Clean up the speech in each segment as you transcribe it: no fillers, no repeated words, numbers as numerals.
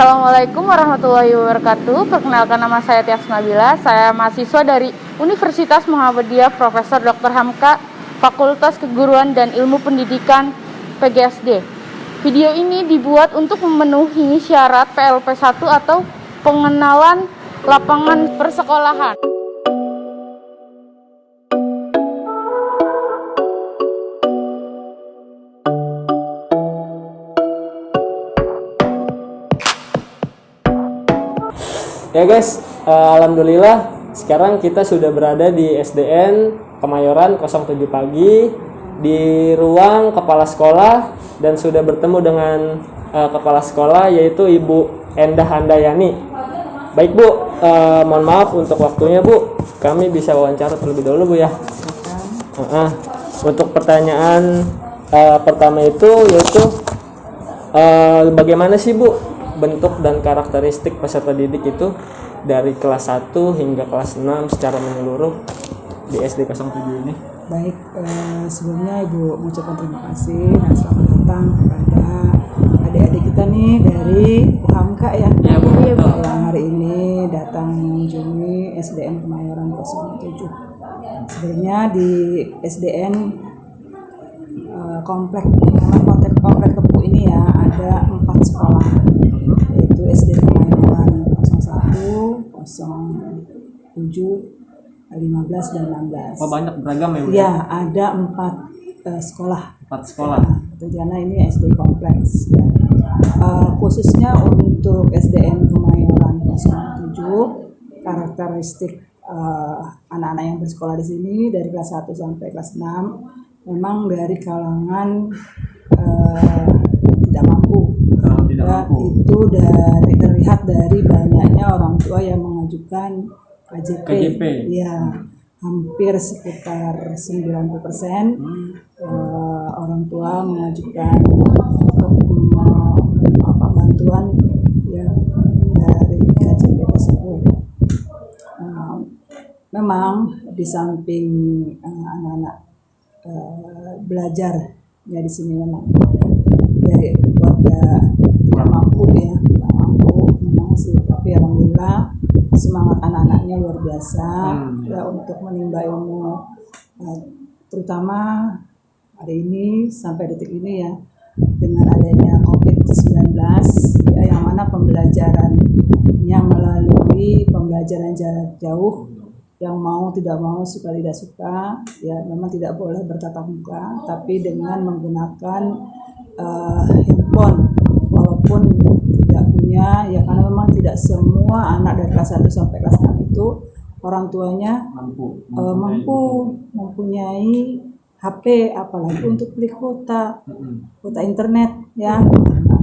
Assalamualaikum warahmatullahi wabarakatuh. Perkenalkan, nama saya Tias Nabila. Saya mahasiswa dari Universitas Muhammadiyah Profesor Dr. Hamka, Fakultas Keguruan dan Ilmu Pendidikan PGSD. Video ini dibuat untuk memenuhi syarat PLP 1 atau pengenalan lapangan persekolahan. Ya guys, alhamdulillah sekarang kita sudah berada di SDN Kemayoran 07 pagi di ruang kepala sekolah dan sudah bertemu dengan kepala sekolah yaitu Ibu Endah Handayani. Baik Bu, mohon maaf untuk waktunya Bu, kami bisa wawancara terlebih dahulu Bu ya. Untuk pertanyaan pertama itu yaitu bagaimana sih Bu bentuk dan karakteristik peserta didik itu dari kelas 1 hingga kelas 6 secara menyeluruh di SD 07 ini? Baik, sebelumnya Ibu mengucapkan terima kasih dan selamat datang kepada adik-adik kita nih dari UHAMKA ya, yang hari ini datang mengunjungi SDN Kemayoran 07. Sebenarnya di SDN komplek Kepu ini ya ada 4 sekolah, yaitu SD Kemayoran 01, 07, 15 dan 16. Oh, banyak beragam ya Bu? Ya, ada 4 sekolah. 4 sekolah. Karena ini SD kompleks ya. Khususnya untuk SDN Kemayoran 07, karakteristik anak-anak yang bersekolah di sini dari kelas 1 sampai kelas 6 memang dari kalangan tidak mampu. Itu terlihat dari banyaknya orang tua yang mengajukan KJP. Ya, hampir sekitar 90% orang tua mengajukan bantuan ya dari KJP tersebut. Memang di samping anak-anak belajar ya di sini memang dari keluarga tidak mampu memang sih, tapi alhamdulillah semangat anak-anaknya luar biasa ya untuk menimba ilmu, terutama hari ini sampai detik ini ya dengan adanya COVID-19 ya, yang mana pembelajarannya melalui pembelajaran jarak jauh, yang mau tidak mau, suka tidak suka ya memang tidak boleh bertatap muka, tapi dengan menggunakan handphone walaupun tidak punya ya, karena memang tidak semua anak dari kelas 1 sampai kelas 6 itu orang tuanya mempunyai HP, apalagi untuk beli kuota internet ya.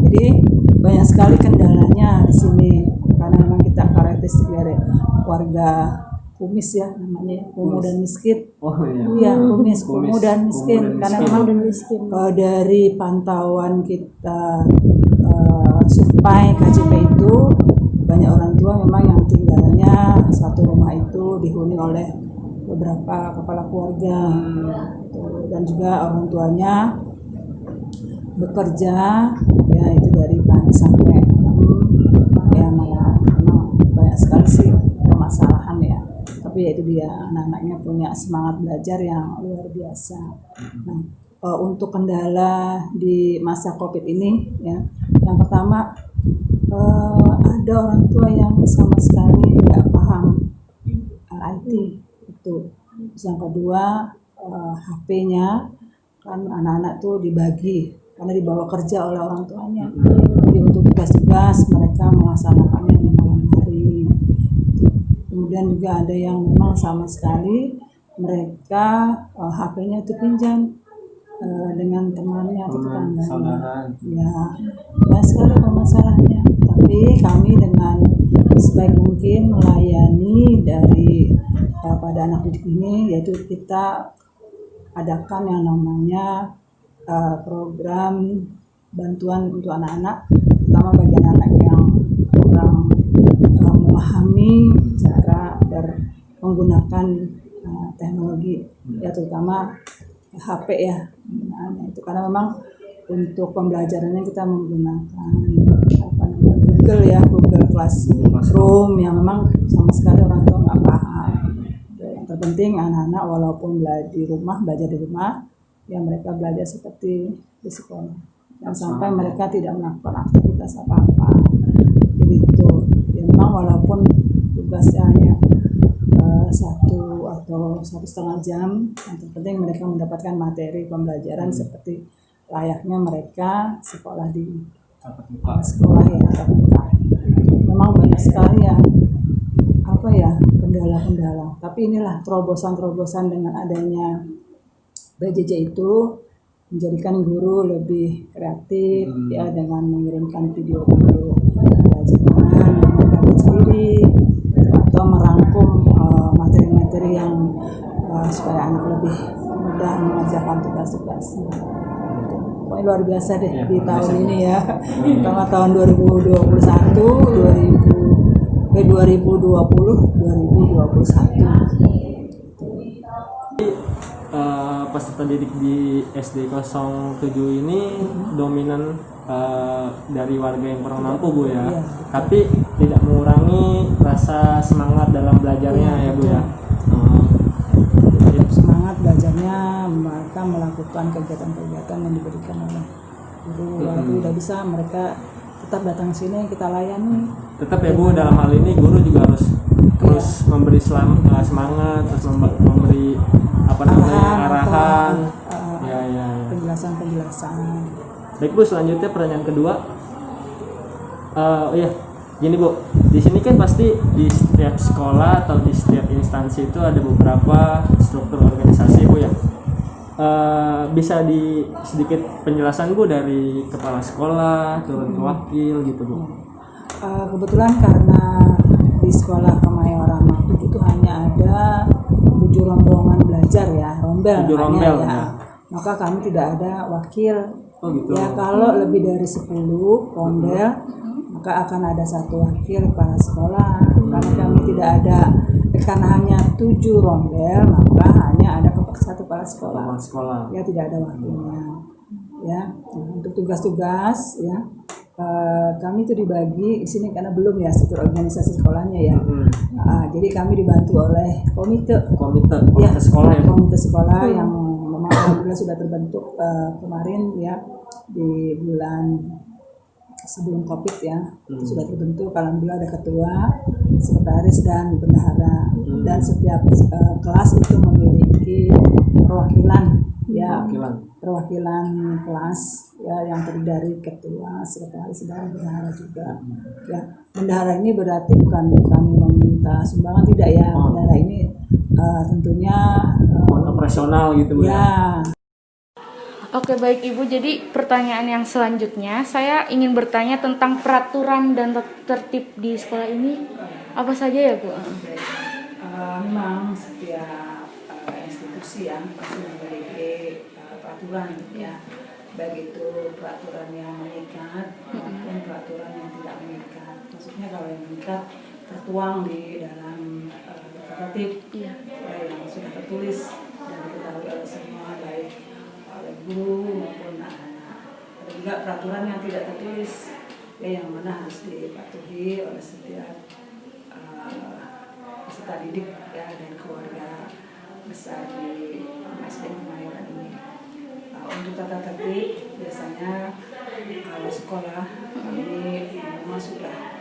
Jadi banyak sekali kendalanya di sini karena memang kita karakteristik dari warga kumis ya, namanya kumuh dan miskin. Kumuh dan miskin. Karena memang dari pantauan kita survei KJP itu banyak orang tua memang yang tinggalnya satu rumah itu dihuni oleh beberapa kepala keluarga dan juga orang tuanya bekerja ya, itu dari pagi sampai ya, malah memang banyak sekali sih permasalahan ya. Tapi ya itu dia, anak-anaknya punya semangat belajar yang luar biasa. Nah, untuk kendala di masa COVID ini ya, yang pertama ada orang tua yang sama sekali nggak paham IT itu. Terus yang kedua HP-nya kan anak-anak tuh dibagi karena dibawa kerja oleh orang tuanya. Jadi untuk tugas-tugas mereka melaksanakannya di malam hari. Kemudian juga ada yang memang sama sekali mereka HP-nya itu pinjam dengan temannya atau tetangganya. Ya, banyak sekali permasalahannya. Tapi kami dengan sebaik mungkin melayani dari pada anak didik ini, yaitu kita adakan yang namanya program bantuan untuk anak-anak, terutama bagi anak-anak yang kurang memahami cara menggunakan teknologi ya, terutama HP ya. Itu karena memang untuk pembelajarannya kita menggunakan Google ya, Google Classroom yang memang sama sekali orang tua nggak paham. Yang terpenting anak-anak walaupun belajar di rumah, ya mereka belajar seperti di sekolah. Dan sampai mereka tidak melakukan aktivitas apa-apa. Begitu. Ya memang walaupun tugasnya hanya 1 atau 1,5 jam, yang terpenting mereka mendapatkan materi pembelajaran seperti layaknya mereka sekolah di sekolah ya tatap muka. Memang banyak sekali ya kendala-kendala. Tapi inilah terobosan-terobosan dengan adanya BJJ itu menjadikan guru lebih kreatif ya, dengan mengirimkan video-video pelajaran yang mereka buat sendiri atau merangkum materi-materi yang supaya anak lebih mudah mengerjakan tugas-tugasnya. Pokoknya luar biasa deh di tahun ini ya. Pertama tahun 2021. Peserta didik di SD 07 ini dominan dari warga yang kurang mampu Bu ya. Iya. Tapi tidak mengurangi rasa semangat dalam belajarnya ya Bu ya. Tetap semangat belajarnya, mereka melakukan kegiatan-kegiatan yang diberikan oleh guru. Walaupun tidak bisa, mereka tetap datang sini, kita layani. Tetap ya Bu, dalam hal ini guru juga harus terus memberi semangat, terus memberi arahan. Ya. Penjelasan. Baik Bu, selanjutnya pertanyaan kedua. Gini Bu, di sini kan pasti di setiap sekolah atau di setiap instansi itu ada beberapa struktur organisasi Bu ya. Bisa di sedikit penjelasan Bu dari kepala sekolah turun ke wakil gitu Bu. Kebetulan karena di sekolah Kemayoran waktu itu hanya ada 7 rombongan belajar ya, rombel 7 rombel ya. Maka kami tidak ada wakil. Oh gitu. Ya kalau lebih dari 10 rombel, maka akan ada 1 wakil kepala sekolah. Karena kami tidak ada, karena hanya 7 rombel, maka hanya ada 1 kepala sekolah. Ya tidak ada wakilnya. Ya, untuk tugas-tugas ya. Kami itu dibagi di sini karena belum ya struktur organisasi sekolahnya ya. Jadi kami dibantu oleh komite sekolah ya. Komite sekolah yang memang alhamdulillah sudah terbentuk kemarin ya, di bulan sebelum Covid ya. Itu sudah terbentuk, alhamdulillah ada ketua, sekretaris dan bendahara. Dan setiap kelas itu memiliki perwakilan kelas ya, yang terdiri dari ketua, sekretaris dan bendahara juga. Ya, bendahara ini berarti bukan kami meminta sumbangan, tidak ya. Bendahara ini tentunya operasional gitu Bu ya. Oke baik Ibu, jadi pertanyaan yang selanjutnya saya ingin bertanya tentang peraturan dan tertib di sekolah ini apa saja ya Bu? Memang setiap institusi ya pasti memiliki peraturan ya, baik itu peraturan yang mengikat maupun peraturan yang tidak mengikat. Maksudnya kalau yang mengikat tertuang di dalam tata tertib ya, yang sudah tertulis dan diketahui oleh semua, baik oleh guru maupun anak-anak. Ada juga peraturan yang tidak tertulis ya, yang mana harus dipatuhi oleh setiap peserta didik ya, dan keluarga besar di SD Kemayoran ini. Untuk tata tertib biasanya kalau sekolah kami memang sudah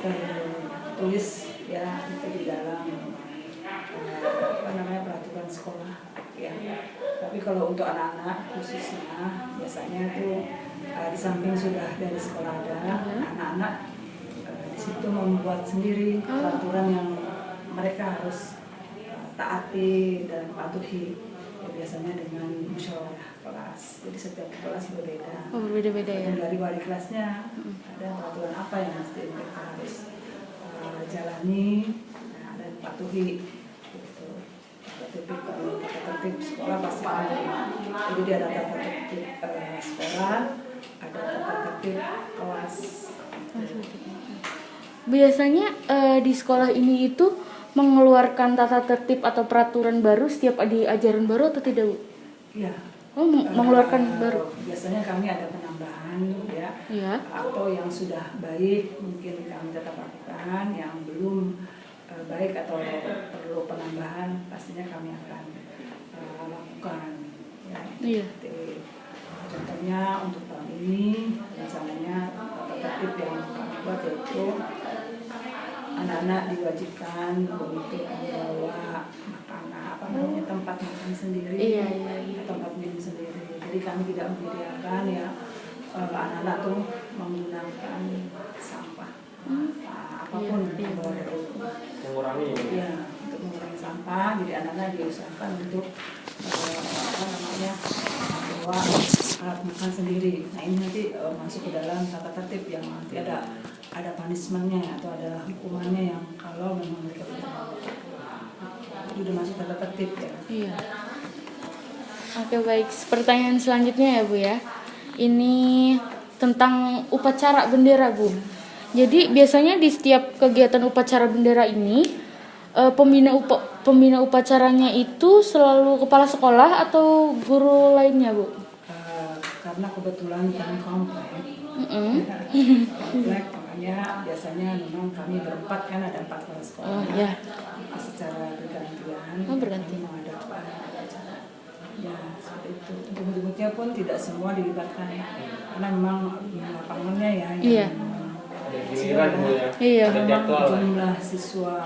tertulis ya itu di dalam peraturan sekolah ya. Tapi kalau untuk anak-anak khususnya biasanya itu di samping sudah dari sekolah ada, anak-anak di situ membuat sendiri peraturan yang mereka harus taati dan patuhi ya, biasanya dengan musyawarah kelas. Jadi setiap kelas berbeda. Berbeda-beda ya. Dan dari wali kelasnya ada peraturan apa yang mereka harus jalani dan patuhi. Gitu. Tata tertib sekolah pasti ada. Jadi ada tata tertib sekolah, ada tata tertib kelas. Biasanya di sekolah ini itu mengeluarkan tata tertib atau peraturan baru setiap di ajaran baru atau tidak Bu? Iya. Mengeluarkan baru. Biasanya kami ada penambahan ya, Iya. atau yang sudah baik mungkin kami tetap lakukan, yang belum baik atau perlu penambahan pastinya kami akan lakukan ya. Iya. Jadi, contohnya untuk tahun ini rencananya tata tertib yang kami buat yaitu anak-anak diwajibkan untuk membawa makanan tempat makan sendiri, Iya. tempat minum sendiri. Jadi kami tidak menyediakan ya anak-anak tuh menggunakan sampah apapun yang bawa dari rumah. Mengurangi. Ya, untuk mengurangi sampah. Jadi anak-anak diusahakan untuk bawa alat makan sendiri. Nah ini nanti masuk ke dalam tata tertib yang nanti ada punishment-nya atau ada hukumannya yang kalau memang mereka sudah masuk tata tertib ya. Iya. Oke, baik. Pertanyaan selanjutnya ya Bu ya. Ini tentang upacara bendera Bu. Jadi biasanya di setiap kegiatan upacara bendera ini pembina upacaranya itu selalu kepala sekolah atau guru lainnya Bu? Karena kebetulan kami komplek, makanya biasanya memang kami berempat kan ada 4 kepala sekolah. Oh ya. Secara bergantian. Bergantian. Mengadakan acara. Ya seperti itu. Untuk murid-muridnya pun tidak semua dilibatkan karena memang lapangannya ya. Iya. Giliran Bu ya. Iya. Ada jadwal. Jumlah siswa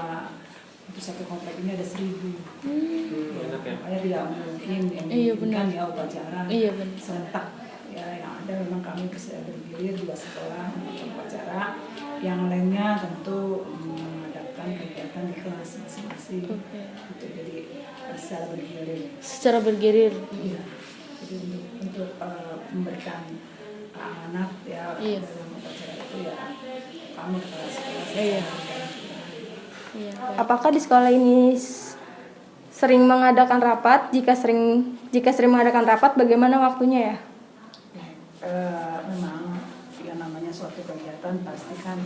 untuk satu komplek ini ada 1.000. Enak ya. Makanya tidak mungkin yang Iya, benar. ya upacara Iya, benar. serentak. Ya yang ada memang kami bisa bergilir 2 sekolah untuk upacara. Yang lainnya tentu mengadakan kegiatan di kelas masing-masing. Oke. Gitu, jadi secara bergilir. Secara bergilir. Iya. Jadi untuk memberikan amanat ya Iya. dalam upacara itu ya kami kepala sekolah. Iya. Iya. Apakah di sekolah ini sering mengadakan rapat? Jika sering mengadakan rapat, bagaimana waktunya ya? Memang yang namanya suatu kegiatan pasti kan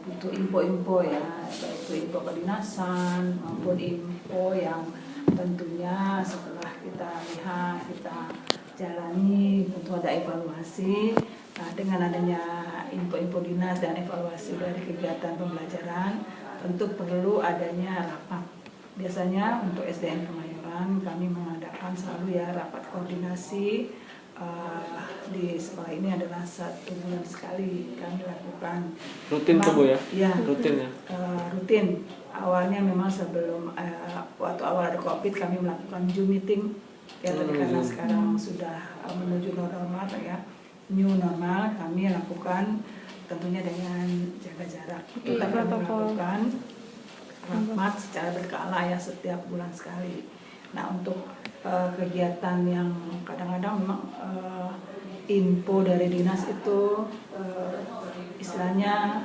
butuh info-info ya, baik itu info kedinasan maupun info yang tentunya setelah kita lihat, kita jalani, tentu ada evaluasi. Nah, dengan adanya info-info dinas dan evaluasi dari kegiatan pembelajaran, tentu perlu adanya rapat. Biasanya untuk SDN Kemayoran kami mengadakan selalu ya rapat koordinasi. Di sekolah ini adalah 1 bulan sekali kami lakukan. Rutin tuh Bu ya? Iya. Rutin ya? Rutin. Awalnya memang sebelum waktu awal ada COVID kami melakukan Zoom meeting. Ya, tapi karena sekarang sudah menuju normal ya, new normal, kami lakukan tentunya dengan jaga jarak. Kita melakukan rapat secara berkala ya setiap bulan sekali. Nah untuk kegiatan yang kadang-kadang memang info dari dinas itu istilahnya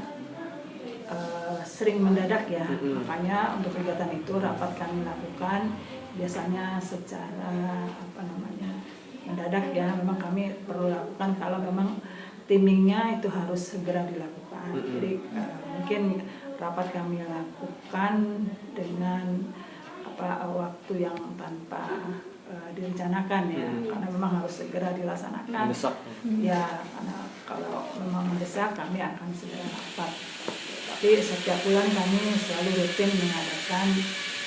sering mendadak ya. Makanya untuk kegiatan itu rapat kami lakukan biasanya secara mendadak ya. Memang kami perlu lakukan kalau memang timingnya itu harus segera dilakukan. Jadi mungkin rapat kami lakukan dengan waktu yang tanpa direncanakan ya, karena memang harus segera dilaksanakan. Mendesak. Ya, karena kalau memang mendesak kami akan segera rapat. Tapi setiap bulan kami selalu rutin mengadakan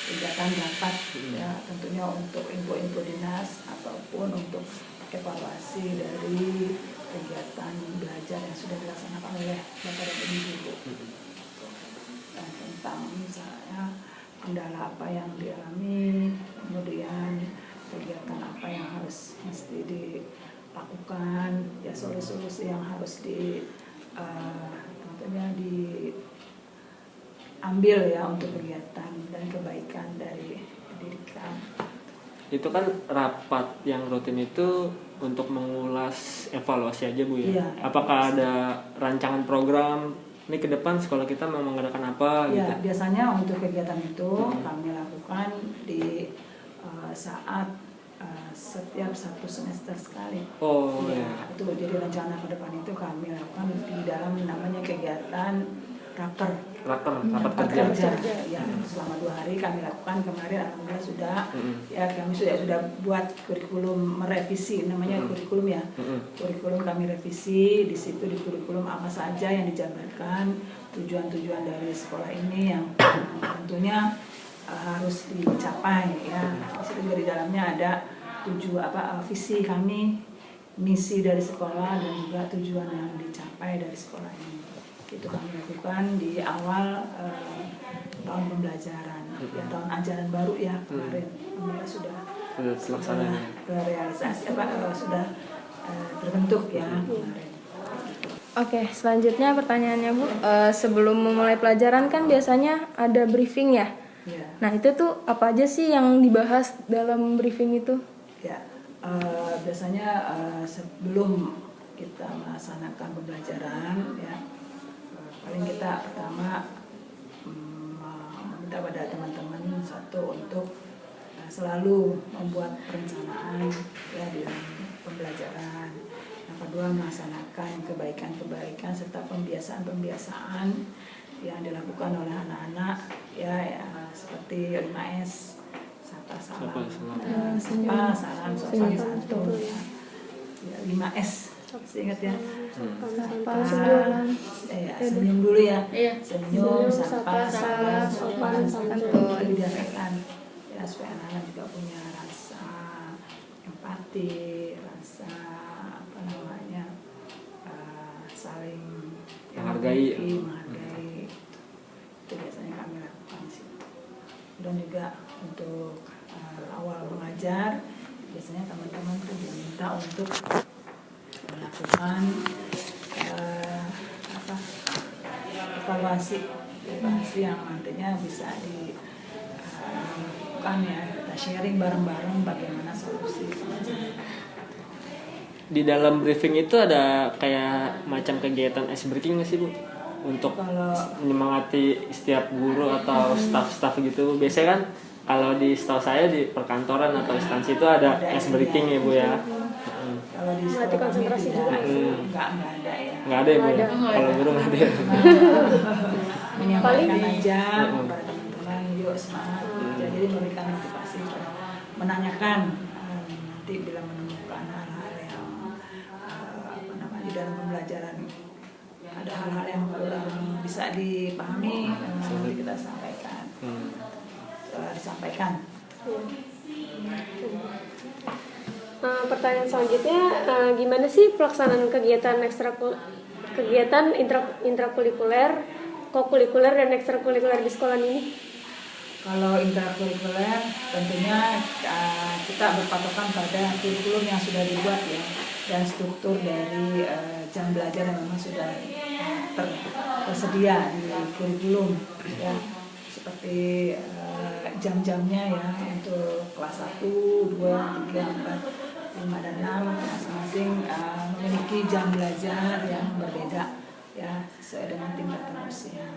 kegiatan rapat ya, tentunya untuk info-info dinas ataupun untuk evaluasi dari kegiatan belajar yang sudah dilaksanakan oleh Bapak dan Ibu. Dan tentang misalnya kendala apa yang dialami, kemudian kegiatan apa yang harus mesti dilakukan, ya solusi-solusi yang harus tentunya diambil ya untuk kegiatan dan kebaikan dari pendidikan. Itu kan rapat yang rutin itu untuk mengulas evaluasi aja Bu ya? Iya, Apakah ada rancangan program ini ke depan sekolah kita mau mengadakan apa Ya, gitu? biasanya untuk kegiatan itu kami lakukan di saat setiap 1 semester sekali. Oh ya, ya. Itu jadi rencana ke depan itu kami lakukan di dalam namanya kegiatan rapat kerja. Ya, selama 2 hari kami lakukan. Kemarin alhamdulillah sudah ya, kami sudah buat kurikulum, merevisi namanya kurikulum ya. Kurikulum kami revisi, di situ di kurikulum apa saja yang dijabarkan, tujuan-tujuan dari sekolah ini yang tentunya harus dicapai ya. Di situ juga di dalamnya ada visi kami, misi dari sekolah, dan juga tujuan yang dicapai dari sekolah ini. Itu kami lakukan di awal tahun pembelajaran, ya, tahun ajaran baru ya kemarin. Alhamdulillah sudah terrealisasi, sudah terbentuk ya kemarin. Oke, selanjutnya pertanyaannya Bu, sebelum memulai pelajaran kan biasanya ada briefing ya. Ya. Nah itu tuh apa aja sih yang dibahas dalam briefing itu? Ya, biasanya sebelum kita melaksanakan pembelajaran ya, paling kita pertama meminta pada teman-teman satu untuk selalu membuat perencanaan ya di dalam pembelajaran. Yang kedua, melaksanakan kebaikan-kebaikan serta pembiasaan-pembiasaan yang dilakukan oleh anak-anak ya, seperti 5S, sapa salam, sopan santun ya. 5S ingat ya. Senyum dulu ya. Senyum, sapa, salam, sopan santun dibiasakan ya, supaya anak-anak juga punya rasa empati, rasa saling menghargai. Itu biasanya kami lakukan sih. Dan juga untuk awal mengajar, biasanya teman-teman tuh diminta untuk melakukan evaluasi yang nantinya bisa dilakukan ya, kita sharing bareng-bareng bagaimana solusi pelajaran. Di dalam briefing itu ada kayak macam kegiatan ice breaking nggak sih Bu? Untuk menyemangati setiap guru atau staff-staff gitu. Biasanya kan kalau di setahu saya di perkantoran atau instansi itu ada ice breaking ya Bu ya. Kalau di sekolah konsentrasi juga nggak ada ya. Nggak ada ya Bu ya? Kalau guru nggak ada. Menyampaikan aja kepada teman-teman, yuk semangat. Jadi memberikan motivasi, menanyakan nanti bila menemukan hal-hal yang di dalam pembelajaran ada hal-hal yang kurang bisa dipahami, nanti kita sampaikan. Disampaikan. Pertanyaan selanjutnya, gimana sih pelaksanaan kegiatan intrakurikuler, kokurikuler dan ekstrakurikuler di sekolah ini? Kalau intrakurikuler tentunya kita berpatokan pada kurikulum yang sudah dibuat ya, dan struktur dari jam belajar yang memang sudah tersedia di kurikulum ya, seperti jam-jamnya ya untuk kelas 1, 2, 3, 4, 5, dan 6 masing-masing memiliki jam belajar yang berbeda ya, sesuai dengan tingkat usia.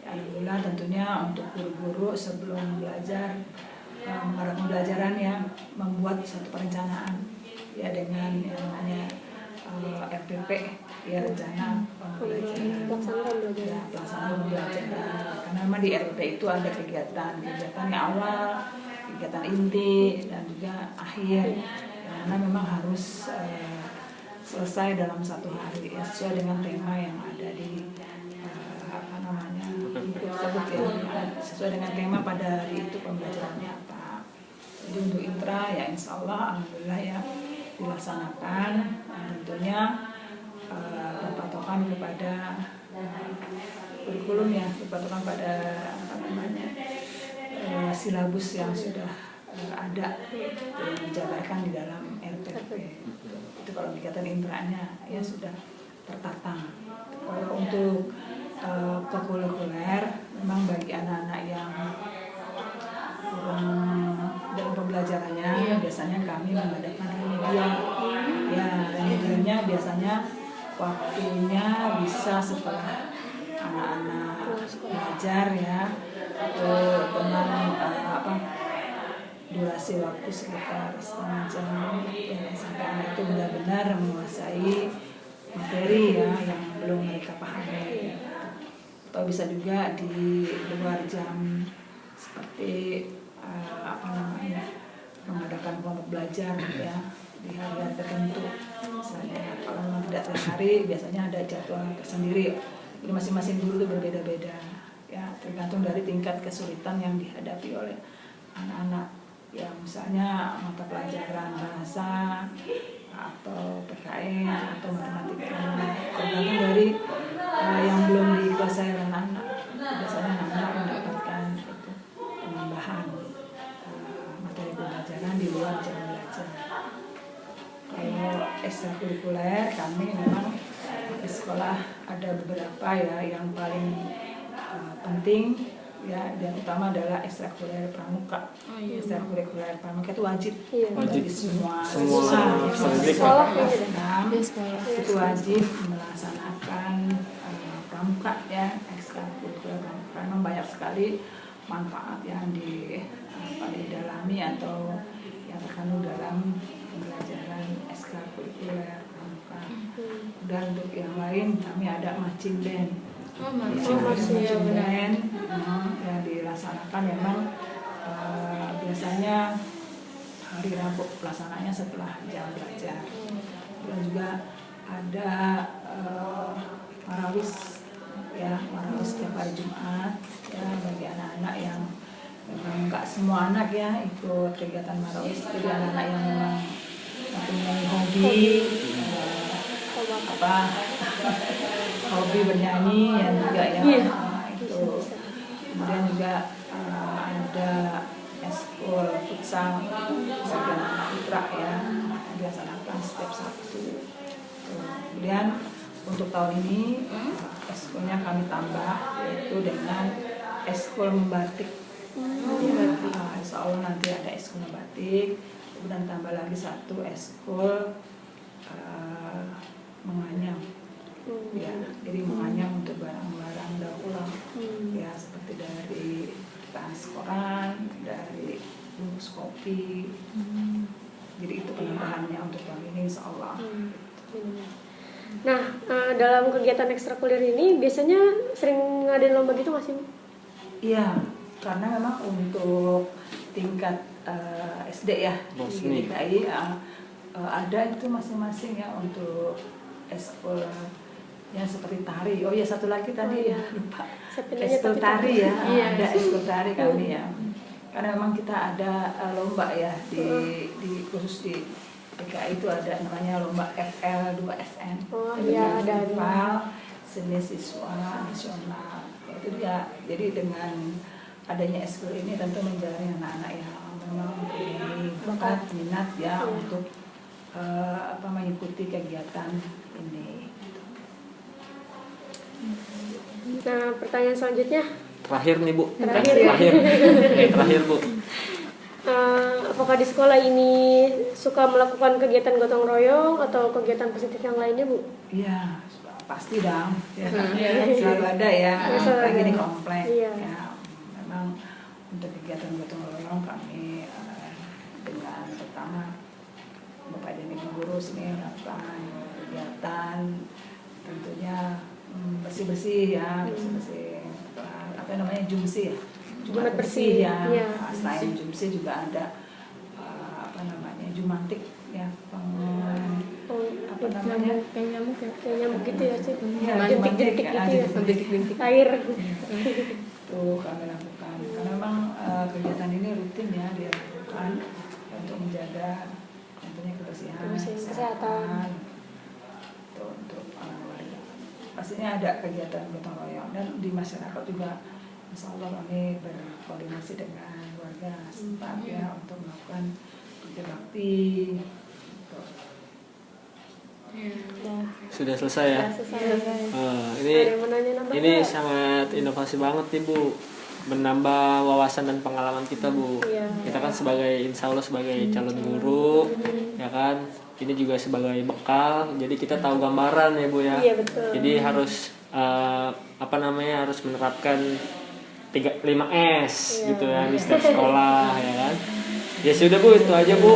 Alhamdulillah tentunya untuk guru-guru sebelum belajar mengarah pembelajaran ya, membuat suatu perencanaan ya dengan yang namanya RPP ya, rencana pembelajaran, pelaksanaan pembelajaran. Karena memang di RPP itu ada kegiatan yang awal, kegiatan inti, dan juga akhir. Karena memang harus selesai dalam 1 hari ya, sesuai dengan tema yang ada di tersebut ya, sesuai dengan tema pada hari itu pembelajarannya apa. Jadi untuk intra ya insya Allah alhamdulillah ya dilaksanakan, tentunya berpatokan kepada kurikulum ya, berpatokan pada silabus yang sudah ada yang dijabarkan di dalam RPP. Itu kalau kegiatan intranya ya sudah tertata. Kalau untuk kokurikuler memang bagi anak-anak yang kurang dalam pembelajarannya, biasanya kami mengadakan remedial. Ya, remedialnya biasanya waktunya bisa setelah anak-anak belajar ya, atau dengan durasi waktu sekitar setengah jam ya, sampai anak itu benar-benar menguasai materi ya yang belum mereka pahami. atau bisa juga di luar jam seperti mengadakan kelompok belajar ya di hari-hari tertentu. Misalnya kalau memang tidak tiap hari biasanya ada jadwal tersendiri. Jadi masing-masing guru itu berbeda-beda ya, tergantung dari tingkat kesulitan yang dihadapi oleh anak-anak. Ya misalnya mata pelajaran bahasa atau PKN atau matematika, tergantung dari yang belum dikuasai oleh anak-anak. Biasanya anak-anak mendapatkan penambahan materi pelajaran di luar jam belajar. Kalau ekstrakurikuler kami memang di sekolah ada beberapa ya yang paling penting ya, dan utama adalah ekstrakurikuler pramuka. Ekstrakurikuler pramuka itu wajib bagi semua sekolah itu wajib melaksanakan pramuka ya, ekstrakurikuler pramuka. Memang banyak sekali manfaat yang didalami atau yang terkandung dalam pembelajaran ekstrakurikuler pramuka. Dan untuk yang lain kami ada marching band. Marching band yang dilaksanakan memang biasanya hari Rabu pelaksananya setelah jam belajar. Dan juga ada marawis ya, marawis setiap hari Jumat ya, bagi anak-anak yang memang nggak semua anak ya ikut kegiatan marawis. Jadi anak-anak yang memang mempunyai hobi bernyanyi ya juga ya, itu. Kemudian juga ada eskul futsal dan putra ya, dilaksanakan setiap Sabtu. Kemudian untuk tahun ini eskulnya kami tambah yaitu dengan eskul membatik. Insya Allah nanti ada eskul membatik, kemudian tambah lagi satu eskul menganyam. Ya, jadi menganyam untuk barang-barang daur ulang ya, seperti dari kertas koran, dari bungkus kopi. Jadi itu penambahannya untuk tahun ini insya Allah. Nah, dalam kegiatan ekstrakurikuler ini biasanya sering ngadain lomba gitu nggak sih? Iya, karena memang untuk tingkat SD ya di DKI ada itu masing-masing ya untuk eskul yang seperti tari. Oh ya, satu lagi tadi ya lupa. Eskul tari ya, ada eskul tari kami ya. Karena memang kita ada lomba ya di khusus di DKI itu ada namanya lomba FL 2SN. Ada festival seni siswa nasional. Itu dia. Jadi dengan adanya eskul ini tentu menjadi anak-anak yang memang mempunyai bakat minat ya untuk mengikuti kegiatan ini. Nah, pertanyaan selanjutnya. Terakhir nih Bu. Terakhir Bu. Apakah di sekolah ini suka melakukan kegiatan gotong royong atau kegiatan positif yang lainnya, Bu? Iya, pasti dong. Ya, selalu ada ya, apalagi di komplek. Ya, memang untuk kegiatan gotong royong kami dengan pertama Bapak dan Ibu guru sini melakukan kegiatan tentunya bersih-bersih ya, bersih-bersih jumsi ya, Jumat bersih ya. Selain jumsi juga ada jumantik ya, kayak nyamuk gitu ya sih, bintik-bintik gitu ya, air. Tuh kami lakukan karena memang kegiatan ini rutin ya dilakukan untuk menjaga tentunya kebersihan, kesehatan. Untuk warga pastinya ada kegiatan gotong royong, dan di masyarakat juga insya Allah kami berkoordinasi dengan warga setempat ya untuk melakukan kerja bakti. Sudah selesai ya? Ini sangat inovasi banget nih Bu, menambah wawasan dan pengalaman kita Bu. Kita kan insya Allah sebagai calon guru ya kan, ini juga sebagai bekal, jadi kita tahu gambaran ya Bu ya. Iya, betul. Jadi harus harus menerapkan 5S gitu ya di setiap sekolah ya kan. Ya sudah Bu, itu aja Bu.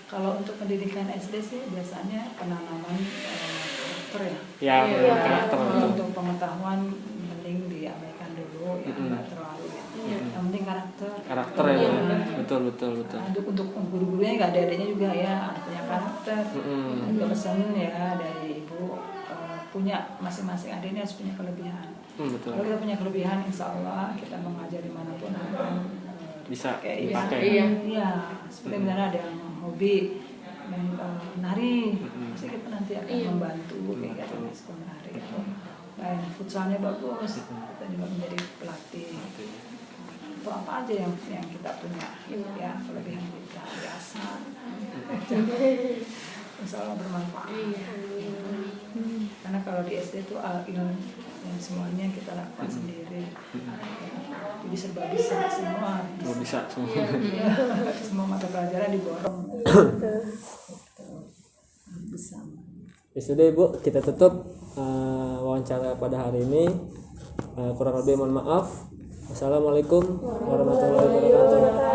Kalau untuk pendidikan SD sih biasanya penanaman karakter ya. Ya, karakter Kalau betul. untuk pengetahuan mending diabaikan dulu ya, nggak terlalu ya. Yang penting karakter. Karakter ya, betul. Untuk guru-gurunya nggak ada adanya juga ya, harus punya karakter. Juga pesan ya dari ibu, punya masing-masing adik ini harus punya kelebihan. Betul. Kalau kita punya kelebihan, insya Allah kita mengajar dimanapun akan Bisa kayak dipakai. Iya, seperti misalnya ada yang hobi nari, pasti kita nanti akan membantu kegiatan sekolah nari. Dan futsalnya bagus, kita juga menjadi pelatih. Itu apa aja yang kita punya, ya kelebihan kita biasa. Insya Allah bermanfaat. Karena kalau di SD itu ilmu yang semuanya kita lakukan sendiri. Jadi serba bisa semua. Bisa semua. Semua mata pelajaran diborong. Bisa. Ya sudah Ibu, kita tutup wawancara pada hari ini. Kurang lebih mohon maaf. Wassalamualaikum warahmatullahi wabarakatuh.